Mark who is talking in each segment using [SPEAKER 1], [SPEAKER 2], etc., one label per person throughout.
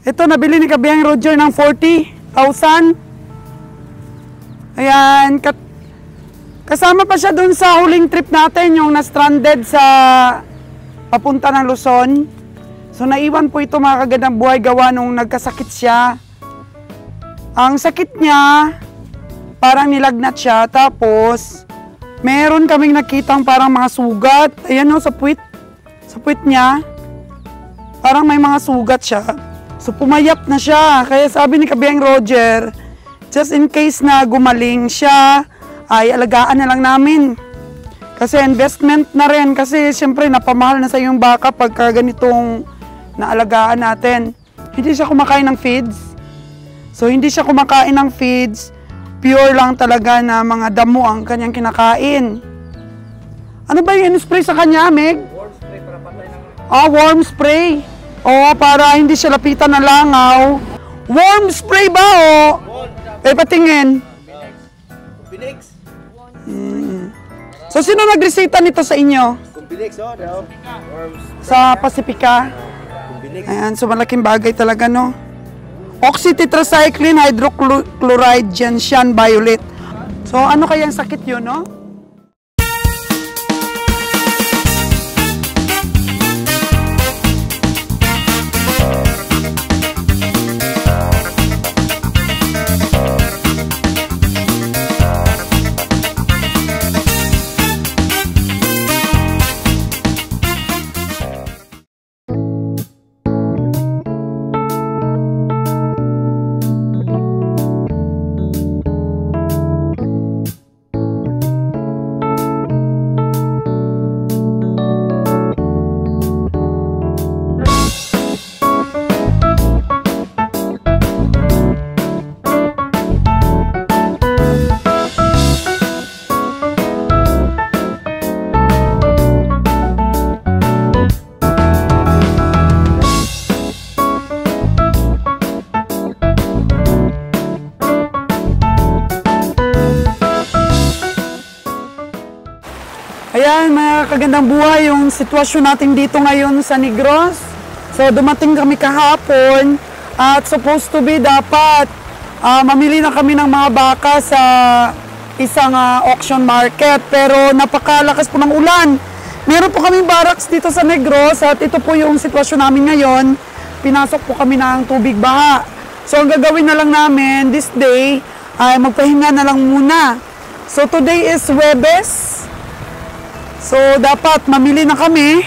[SPEAKER 1] Ito, nabili ni Kabiyang Roger ng 40,000. Ayan, kasama pa siya dun sa huling trip natin, yung na-stranded sa papunta ng Luzon. So, naiwan po ito mga kagandang buhay gawa nung nagkasakit siya. Ang sakit niya, parang nilagnat siya. Tapos, meron kaming nakitang parang mga sugat. Ayan o, sa puwit niya. Parang may mga sugat siya. So, pumayap na siya. Kaya sabi ni Kabiyang Roger, just in case na gumaling siya, ay alagaan na lang namin. Kasi investment na rin. Kasi siyempre napamahal na sa yung baka pagka ganitong naalagaan natin. Hindi siya kumakain ng feeds. So, hindi siya kumakain ng feeds. Pure lang talaga na mga damo ang kanyang kinakain. Ano ba yung in-spray sa kanya, Meg?
[SPEAKER 2] Worm spray para patay ng...
[SPEAKER 1] Worm spray. Para hindi siya lapitan ng langaw. Worm spray ba, patingin.
[SPEAKER 2] Kumpinix.
[SPEAKER 1] So, sino nagresita nito sa inyo?
[SPEAKER 2] Kumpinix,
[SPEAKER 1] Sa Pacifica?
[SPEAKER 2] Kumpinix.
[SPEAKER 1] Ayan, so malaking bagay talaga, no? Oxytetracycline hydrochloride gentian violet. So, ano kaya ang sakit yun, no? Ayan, mga kagandang buhay yung sitwasyon natin dito ngayon sa Negros. So, dumating kami kahapon at supposed to be dapat mamili na kami ng mga baka sa isang auction market. Pero napakalakas po ng ulan. Meron po kaming barracks dito sa Negros at ito po yung sitwasyon namin ngayon. Pinasok po kami ng tubig baha. So, ang gagawin na lang namin this day ay magpahinga na lang muna. So, today is Huwebes. So, dapat mamili na kami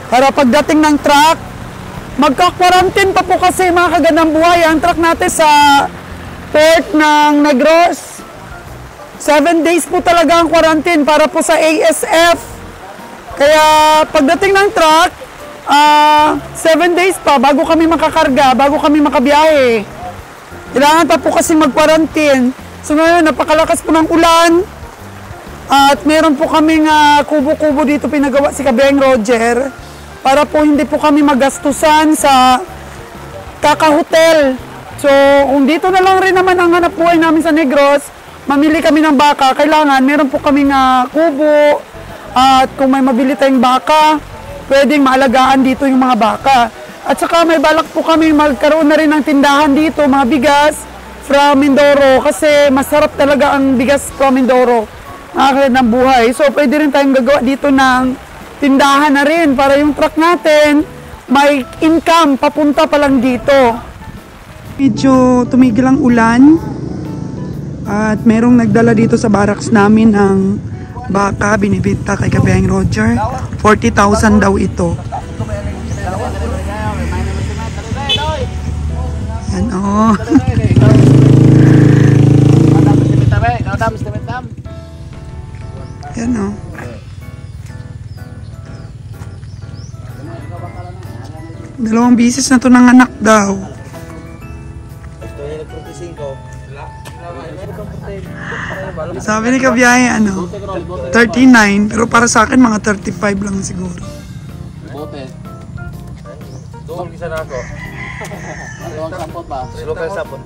[SPEAKER 1] para pagdating ng truck, magka-quarantine pa po kasi mga kagandang buhay ang truck natin sa port ng Negros. 7 days po talaga ang quarantine para po sa ASF. Kaya pagdating ng truck, 7 days pa bago kami makakarga, bago kami makabiyahe. Kailangan pa po kasi mag-quarantine. So ngayon, napakalakas po ng ulan. At meron po kaming kubo-kubo dito pinagawa si Kabiyang Roger para po hindi po kami magastusan sa kaka-hotel. So, kung dito na lang rin naman ang hanap buhay namin sa Negros, mamili kami ng baka, kailangan meron po kaming kubo at kung may mabili tayong baka, pwedeng maalagaan dito yung mga baka. At saka may balak po kami magkaroon na rin ng tindahan dito, mga bigas from Mindoro kasi masarap talaga ang bigas from Mindoro. Ng buhay. So, pwede rin tayong gagawa dito ng tindahan na rin para yung truck natin may income papunta pa lang dito. Medyo tumigil ang ulan at merong nagdala dito sa barracks namin ng baka binibenta kay Kabiyang Roger. 40,000 daw ito. Yan o. Yan o. Dalawang bisis na to ng anak daw. Sabi ni Kabiyahe, 39. Pero para sa akin, mga 35 lang siguro.
[SPEAKER 2] Bote. Doon kisa na ako. Doon sapot ba? Local sapot.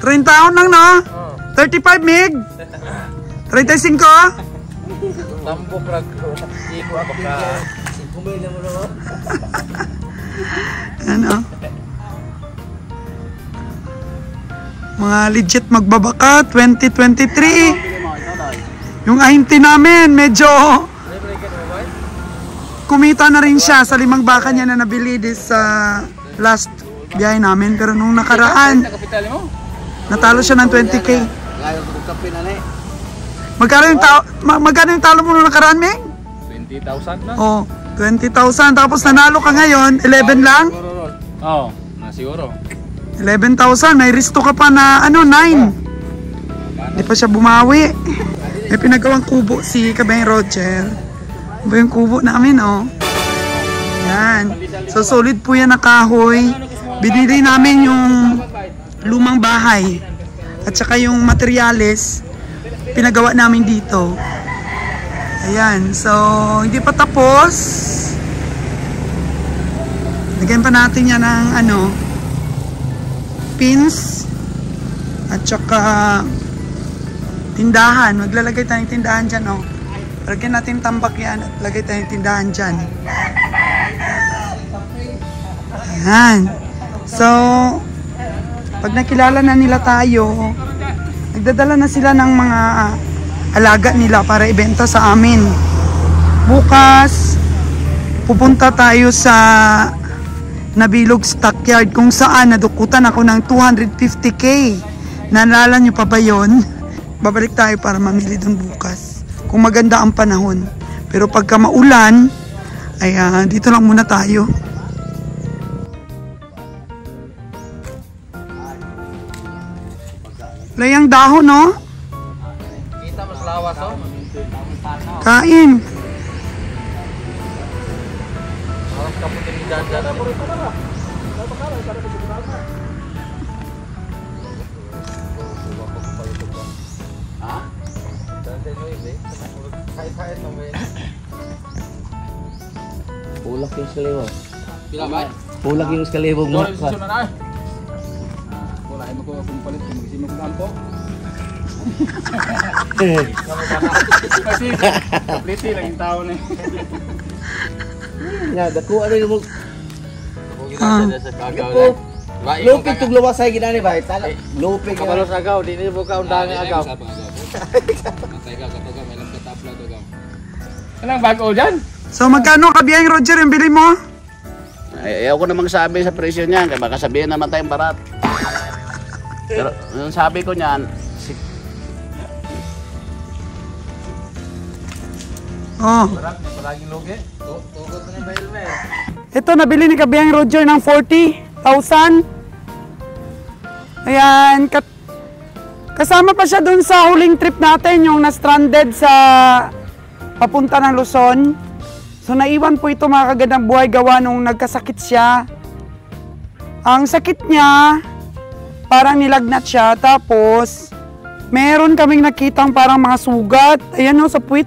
[SPEAKER 1] 30 taon lang, no? 35 mig? 35?
[SPEAKER 2] Tambok rag. Iko ako ka. 5,000 mo naman.
[SPEAKER 1] Ano? Mga legit magbabaka, 2023. Yung ahinti namin, medyo kumita na rin siya sa 5 baka niya na nabili this last biyahe namin. Pero nung nakaraan, natalo siya ng 20K. Magkano yung talo mo nung nakaraan, Meg?
[SPEAKER 2] 20,000 na?
[SPEAKER 1] Oh, 20,000. Tapos nanalo ka ngayon, 11 lang?
[SPEAKER 2] Oo, siguro.
[SPEAKER 1] 11,000. May risto ka pa na 9. Hindi pa siya bumawi. May pinagawang kubo si Kabeng Roger. Ito yung kubo namin, oh. Yan. So, solid po yan na kahoy. Binili namin yung lumang bahay. At saka yung materyales, pinagawa namin dito. Ayan. So, hindi pa tapos. Lagyan pa natin yan ng pins. At saka tindahan. Maglalagay tayong tindahan dyan, oh. Lagyan natin tambak yan at lagay tayong tindahan dyan. Ayan. So, pag nakilala na nila tayo, nagdadala na sila ng mga alaga nila para ibenta sa amin. Bukas, pupunta tayo sa Nabilog Stockyard kung saan nadukutan ako ng 250K. Naalala nyo pa ba yun? Babalik tayo para mamili dun bukas. Kung maganda ang panahon. Pero pagka maulan, ay dito lang muna tayo. Layang dahon, no?
[SPEAKER 2] Kita mas lawas, oh.
[SPEAKER 1] Kain.
[SPEAKER 2] Harap kaputin ni Dada.
[SPEAKER 3] Pulak yung skalibo.
[SPEAKER 2] Pila ba?
[SPEAKER 3] Pulak yung skalibo mo.
[SPEAKER 2] Wala ay mo ko kung palit kung magsimok ng ampo. Kasi kapliti lang yung tao na.
[SPEAKER 3] Nga, dako ano yung mo.
[SPEAKER 2] Agaw.
[SPEAKER 3] Lupig tug luwasay ginani ba? Lupig.
[SPEAKER 2] Kabalo sa agaw, di ni buka undangan agaw. Matay ka kapag may lang katapla to agaw. Anong bago dyan?
[SPEAKER 1] So magkano kabiyang Roger yung bili mo?
[SPEAKER 4] Ayaw ko namang sabi sa presyo niyan, kaya baka sabihin naman tayong barat. Pero yung sabi ko niyan,
[SPEAKER 1] Oh.
[SPEAKER 2] Palaging lugi. Tugot na yung helmet.
[SPEAKER 1] Ito, nabili ni kabiyang Roger ng 40,000. Ayan. Kasama pa siya dun sa huling trip natin, yung na-stranded sa papunta ng Luzon. So naiwan po ito mga kagandang buhay gawa nung nagkasakit siya. Ang sakit niya, parang nilagnat siya. Tapos, meron kaming nakitang parang mga sugat. Ayan o, sa puwit.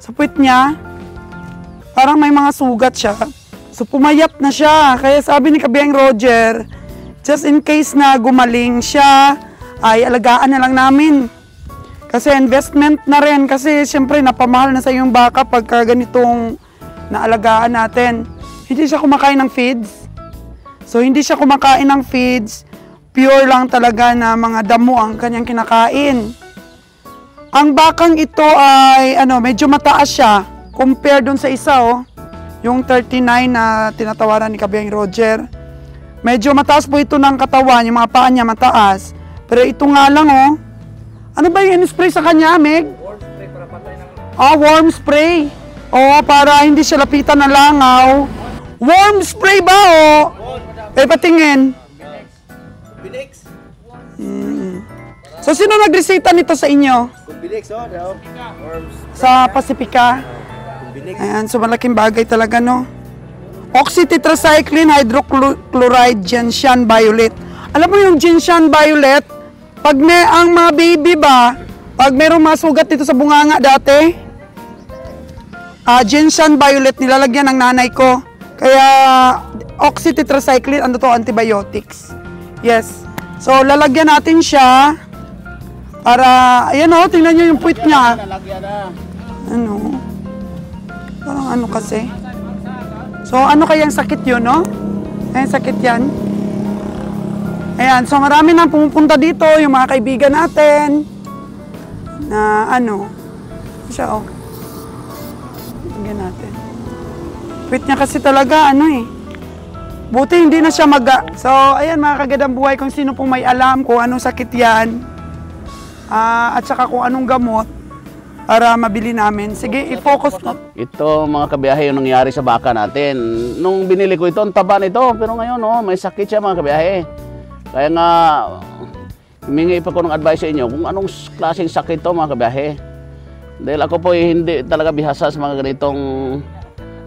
[SPEAKER 1] Sa puwit niya. Parang may mga sugat siya. So pumayat na siya. Kaya sabi ni kabiyang Roger, just in case na gumaling siya, ay alagaan na lang namin. Kasi investment na rin. Kasi siyempre napamahal na sa yung baka pagka ganitong naalagaan natin. Hindi siya kumakain ng feeds. So hindi siya kumakain ng feeds. Pure lang talaga na mga damo ang kanyang kinakain. Ang bakang ito ay medyo mataas siya compare dun sa isa, oh. Yung 39 na tinatawaran ni kabiyang Roger. Medyo mataas po ito ng katawan, yung mga paa niya mataas. Pero ito nga lang, oh. Ano ba yung in-spray sa kanya, Meg?
[SPEAKER 2] Worm spray para patay ng...
[SPEAKER 1] Worm spray. Para hindi siya lapitan ng langaw. Worm spray ba, oh? Patingin.
[SPEAKER 3] Kumbinix.
[SPEAKER 1] So, sino nagresita nito sa inyo?
[SPEAKER 3] Kumbinix, oh.
[SPEAKER 1] Sa Pacifica?
[SPEAKER 3] Kumbinix.
[SPEAKER 1] Ayan, so malaking bagay talaga, no? Oxytetracycline hydrochloride gentian violet. Alam mo yung gentian violet, pag ang mga baby ba, pag mayroong masugat dito sa bunganga dati, gentian violet nilalagyan ng nanay ko. Kaya oxytetracycline, antibiotics. Yes. So lalagyan natin siya para, ayan o, tingnan nyo yung puwit niya. Parang kasi. So ano kayang sakit yun, no? Ayan, sakit yan. Ayan, so marami nang pumupunta dito, yung mga kaibigan natin. Na ano, siya oh. Tingnan natin. Wait niya kasi talaga, ano eh. Buti hindi na siya maga. So, ayan mga kagandang buhay, kung sino pong may alam kung anong sakit yan. At saka kung anong gamot para mabili namin. Sige, i-focus na.
[SPEAKER 4] Ito mga kabiyahe yung nangyari sa baka natin. Nung binili ko ito, ang taba nito. Pero ngayon, oh, may sakit siya mga kabiyahe. Kaya nga, humingi pa ko ng advice sa inyo kung anong klaseng sakit to mga kabiyahe. Dahil ako po hindi talaga bihasa sa mga ganitong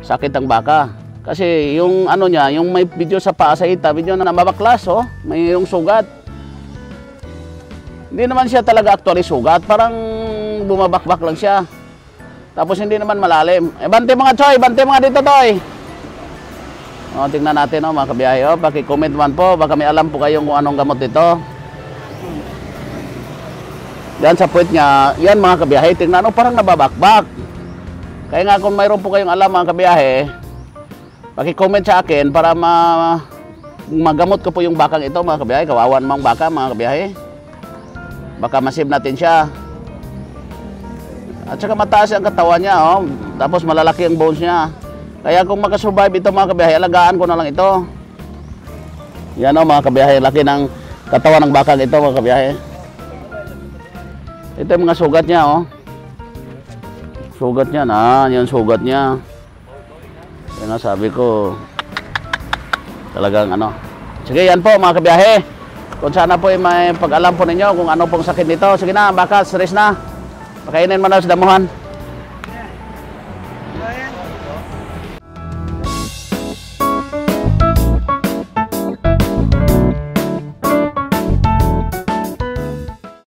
[SPEAKER 4] sakit ng baka. Kasi yung ano niya, yung may video sa paa sa hita, video na nababaklas, oh, may yung sugat. Hindi naman siya talaga actually sugat, parang bumabakbak lang siya. Tapos hindi naman malalim. Bante mga Choy, bante mga dito Toy. O, tingnan natin mga kabiyahe. Paki-comment man po, baka may alam po kayong kung anong gamot dito. Yan sa puwet niya, yan mga kabiyahe, tingnan parang nababakbak. Kaya nga kung mayroon po kayong alam mga kabiyahe, paki-comment sa akin para magamot ko po yung bakang ito mga kabiyahe. Kawawan mga baka mga kabiyahe. Baka masib natin siya. At saka mataas ang katawan niya, oh. Tapos malalaki ang bones niya. Kaya kung makasurvive ito mga kabiyahe, alagaan ko na lang ito. Yan mga kabiyahe, laki ng katawan ng bakang ito mga kabiyahe. Ito yung mga sugat niya, oh. Sugat niya na, yan sugat niya. Yan nga sabi ko, talagang ano. Sige, yan po mga kabiyahe. Kung sana po may pag-alam po ninyo kung ano pong sakit nito. Sige na, baka stress na. Pakainin mo na sa damuhan.